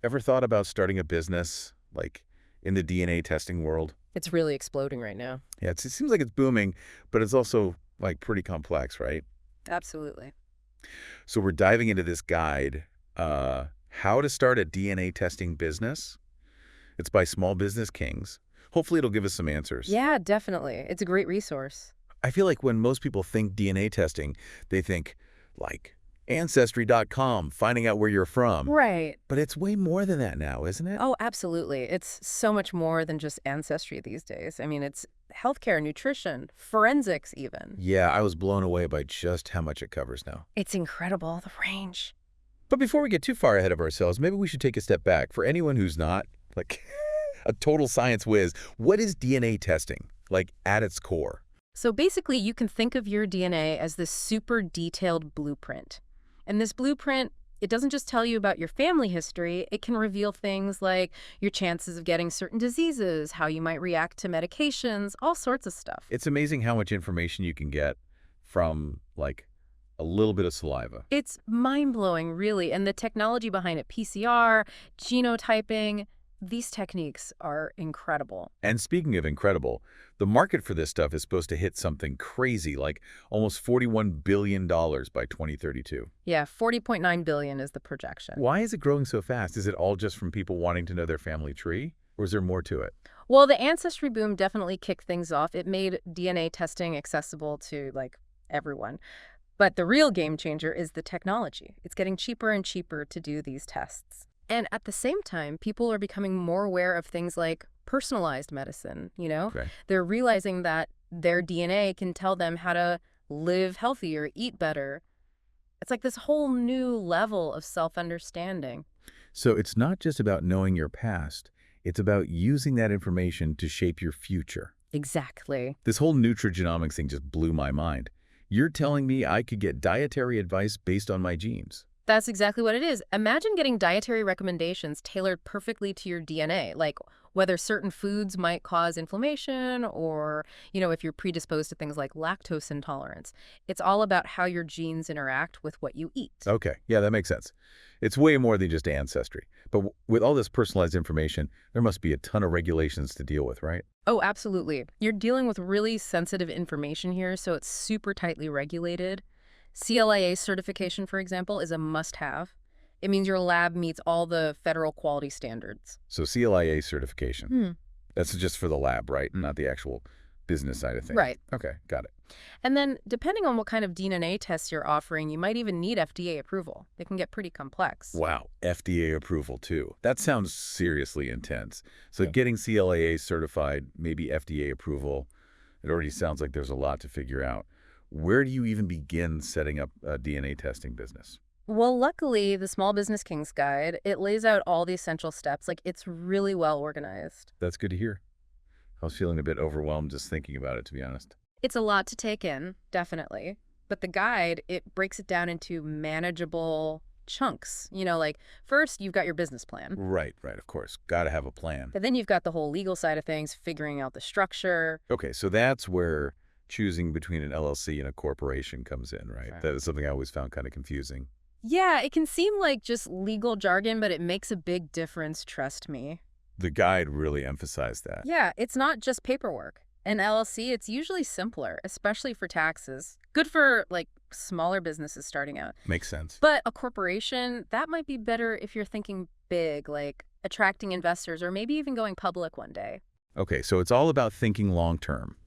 Ever thought about starting a business, like in the DNA testing world? It's really exploding right now. Yeah, it seems like it's booming, but it's also like pretty complex, right? Absolutely. So we're diving into this guide, How to Start a DNA Testing Business. It's by Small Business Kings. Hopefully it'll give us some answers. Yeah, definitely. It's a great resource. I feel like when most people think DNA testing, they think like Ancestry.com, finding out where you're from. Right. But it's way more than that now, isn't it? Oh, absolutely. It's so much more than just ancestry these days. I mean, it's healthcare, nutrition, forensics even. Yeah, I was blown away by just how much it covers now. It's incredible, the range. But before we get too far ahead of ourselves, maybe we should take a step back. For anyone who's not, like, a total science whiz, what is DNA testing, like, at its core? So basically, you can think of your DNA as this super detailed blueprint. And this blueprint, it doesn't just tell you about your family history, it can reveal things like your chances of getting certain diseases, how you might react to medications, all sorts of stuff. It's amazing how much information you can get from, like, a little bit of saliva. It's mind-blowing, really, and the technology behind it, PCR, genotyping, these techniques are incredible. And speaking of incredible, the market for this stuff is supposed to hit something crazy, like almost $41 billion by 2032. Yeah, 40.9 billion is the projection. Why is it growing so fast? Is it all just from people wanting to know their family tree? Or is there more to it? Well, the Ancestry boom definitely kicked things off. It made DNA testing accessible to, like, everyone. But the real game changer is the technology. It's getting cheaper and cheaper to do these tests. And at the same time, people are becoming more aware of things like personalized medicine, you know? Okay. They're realizing that their DNA can tell them how to live healthier, eat better. It's like this whole new level of self-understanding. So it's not just about knowing your past. It's about using that information to shape your future. Exactly. This whole nutrigenomics thing just blew my mind. You're telling me I could get dietary advice based on my genes? That's exactly what it is. Imagine getting dietary recommendations tailored perfectly to your DNA, like whether certain foods might cause inflammation or, if you're predisposed to things like lactose intolerance. It's all about how your genes interact with what you eat. Okay, yeah, that makes sense. It's way more than just ancestry. But with all this personalized information, there must be a ton of regulations to deal with, right? Oh, absolutely. You're dealing with really sensitive information here, so it's super tightly regulated. CLIA certification, for example, is a must-have. It means your lab meets all the federal quality standards. So CLIA certification. Hmm. That's just for the lab, right? Not the actual business side of things. Right. Okay, got it. And then, depending on what kind of DNA tests you're offering, you might even need FDA approval. They can get pretty complex. Wow, FDA approval too. That sounds seriously intense. So Yeah. getting CLIA certified, maybe FDA approval, it already sounds like there's a lot to figure out. Where do you even begin setting up a DNA testing business? Well, luckily, the Small Business King's Guide, it lays out all the essential steps. Like, it's really well organized. That's good to hear. I was feeling a bit overwhelmed just thinking about it, to be honest. It's a lot to take in, definitely. But the guide, it breaks it down into manageable chunks. Like, first, you've got your business plan. Right, of course. Got to have a plan. But then you've got the whole legal side of things, figuring out the structure. Okay, so that's where choosing between an LLC and a corporation comes in, right? Right. That is something I always found kind of confusing. Yeah, it can seem like just legal jargon, but it makes a big difference, trust me. The guide really emphasized that. Yeah, it's not just paperwork. An LLC, it's usually simpler, especially for taxes. Good for, like, smaller businesses starting out. Makes sense. But a corporation, that might be better if you're thinking big, like attracting investors or maybe even going public one day. Okay, so it's all about thinking long term.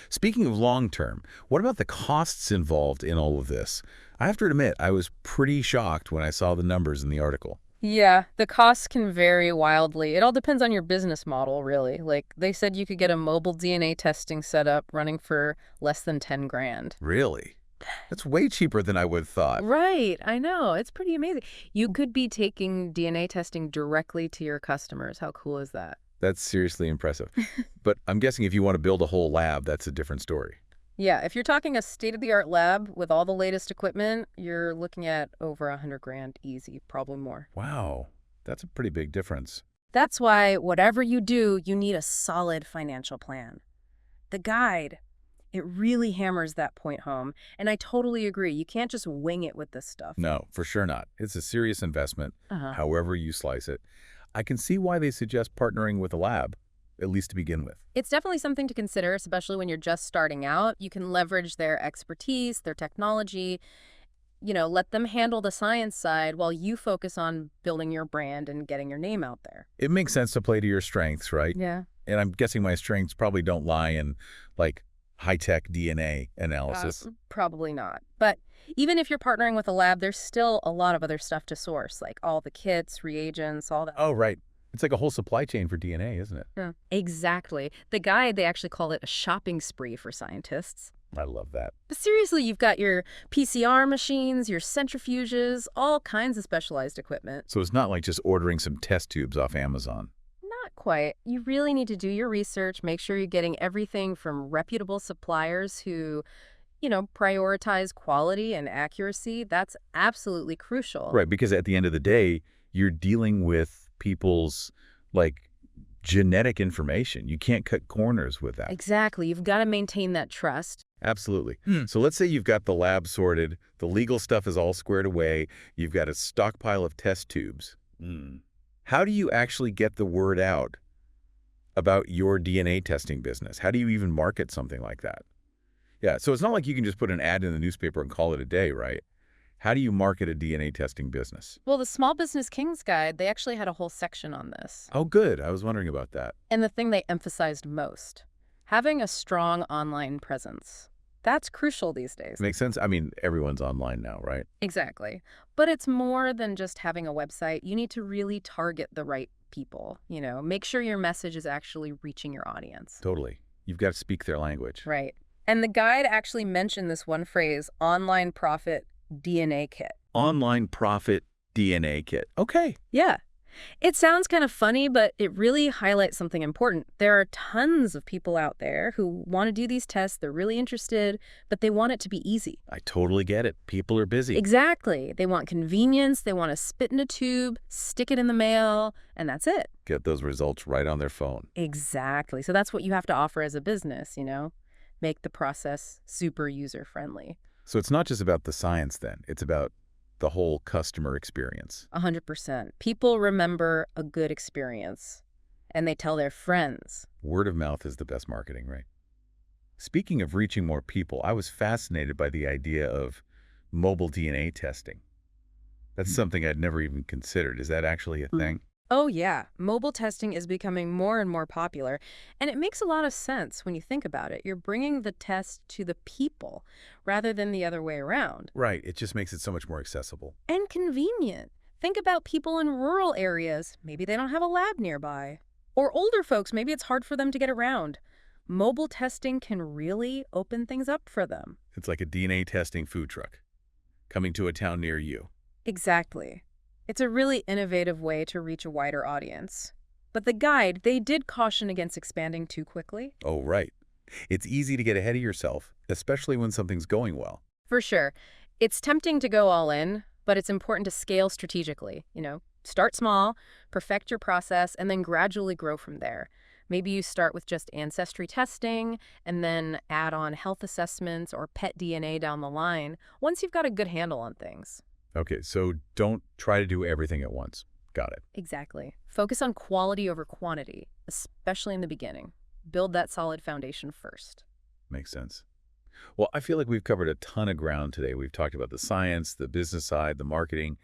Speaking of long term, what about the costs involved in all of this? I have to admit, I was pretty shocked when I saw the numbers in the article. Yeah, the costs can vary wildly. It all depends on your business model, really. Like, they said you could get a mobile DNA testing setup running for less than 10 grand. Really? That's way cheaper than I would have thought. Right, I know. It's pretty amazing. You could be taking DNA testing directly to your customers. How cool is that? That's seriously impressive. But I'm guessing if you want to build a whole lab, that's a different story. Yeah, if you're talking a state-of-the-art lab with all the latest equipment, you're looking at over 100 grand easy, probably more. Wow, that's a pretty big difference. That's why whatever you do, you need a solid financial plan. The guide, It really hammers that point home. And I totally agree. You can't just wing it with this stuff. No, for sure not. It's a serious investment, Uh-huh. however you slice it. I can see why they suggest partnering with a lab, at least to begin with. It's definitely something to consider, especially when you're just starting out. You can leverage their expertise, their technology, let them handle the science side while you focus on building your brand and getting your name out there. It makes sense to play to your strengths, right? Yeah. And I'm guessing my strengths probably don't lie in, like, high-tech DNA analysis. Probably not. But even if you're partnering with a lab, there's still a lot of other stuff to source, like all the kits, reagents, all that. Oh, right. It's like a whole supply chain for DNA, isn't it? Yeah. Exactly. The guide, they actually call it a shopping spree for scientists. I love that. But seriously, you've got your PCR machines, your centrifuges, all kinds of specialized equipment. So it's not like just ordering some test tubes off Amazon. Not quite. You really need to do your research, make sure you're getting everything from reputable suppliers who, prioritize quality and accuracy. That's absolutely crucial. Right, because at the end of the day, you're dealing with people's, like, genetic information. You can't cut corners with that. Exactly. You've got to maintain that trust. Absolutely. So let's say you've got the lab sorted, the legal stuff is all squared away, you've got a stockpile of test tubes. How do you actually get the word out about your DNA testing business? How do you even market something like that? Yeah, so it's not like you can just put an ad in the newspaper and call it a day, right? How do you market a DNA testing business? Well, the Small Business King's Guide, they actually had a whole section on this. Oh, good. I was wondering about that. And the thing they emphasized most, having a strong online presence. That's crucial these days. Makes sense. I mean, everyone's online now, right? Exactly. But it's more than just having a website. You need to really target the right people, make sure your message is actually reaching your audience. Totally. You've got to speak their language. Right. And the guide actually mentioned this one phrase, online profit DNA kit. Online profit DNA kit. Okay. Yeah. It sounds kind of funny, but it really highlights something important. There are tons of people out there who want to do these tests. They're really interested, but they want it to be easy. I totally get it. People are busy. Exactly. They want convenience. They want to spit in a tube, stick it in the mail, and that's it. Get those results right on their phone. Exactly. So that's what you have to offer as a business, Make the process super user-friendly. So it's not just about the science then. It's about the whole customer experience. 100%. People remember a good experience, and they tell their friends. Word of mouth is the best marketing, right? Speaking of reaching more people, I was fascinated by the idea of mobile DNA testing. That's something I'd never even considered. Is that actually a thing? Oh, yeah. Mobile testing is becoming more and more popular, and it makes a lot of sense when you think about it. You're bringing the test to the people rather than the other way around. Right. It just makes it so much more accessible. And convenient. Think about people in rural areas. Maybe they don't have a lab nearby. Or older folks, maybe it's hard for them to get around. Mobile testing can really open things up for them. It's like a DNA testing food truck coming to a town near you. Exactly. It's a really innovative way to reach a wider audience. But the guide, they did caution against expanding too quickly. Oh, right. It's easy to get ahead of yourself, especially when something's going well. For sure. It's tempting to go all in, but it's important to scale strategically. Start small, perfect your process, and then gradually grow from there. Maybe you start with just ancestry testing and then add on health assessments or pet DNA down the line once you've got a good handle on things. Okay, so don't try to do everything at once. Got it. Exactly. Focus on quality over quantity, especially in the beginning. Build that solid foundation first. Makes sense. Well, I feel like we've covered a ton of ground today. We've talked about the science, the business side, the marketing.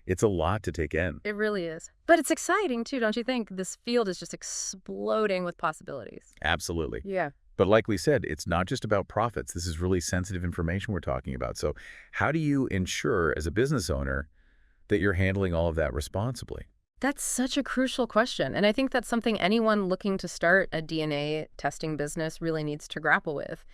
It's a lot to take in. It really is. But it's exciting, too, don't you think? This field is just exploding with possibilities. Absolutely. Yeah. But like we said, it's not just about profits. This is really sensitive information we're talking about. So how do you ensure as a business owner that you're handling all of that responsibly? That's such a crucial question. And I think that's something anyone looking to start a DNA testing business really needs to grapple with.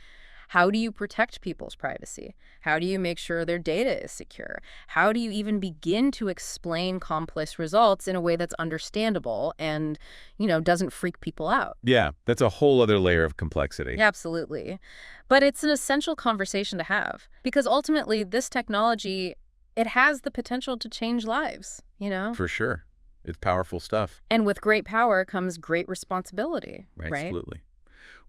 How do you protect people's privacy? How do you make sure their data is secure? How do you even begin to explain complex results in a way that's understandable and, doesn't freak people out? Yeah, that's a whole other layer of complexity. Absolutely. But it's an essential conversation to have because ultimately this technology, it has the potential to change lives, For sure. It's powerful stuff. And with great power comes great responsibility, right? Absolutely.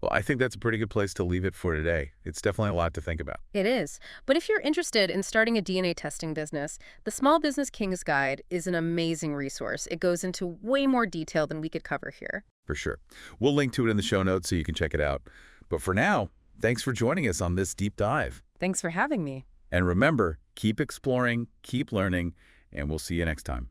Well, I think that's a pretty good place to leave it for today. It's definitely a lot to think about. It is. But if you're interested in starting a DNA testing business, the Small Business King's Guide is an amazing resource. It goes into way more detail than we could cover here. For sure. We'll link to it in the show notes so you can check it out. But for now, thanks for joining us on this deep dive. Thanks for having me. And remember, keep exploring, keep learning, and we'll see you next time.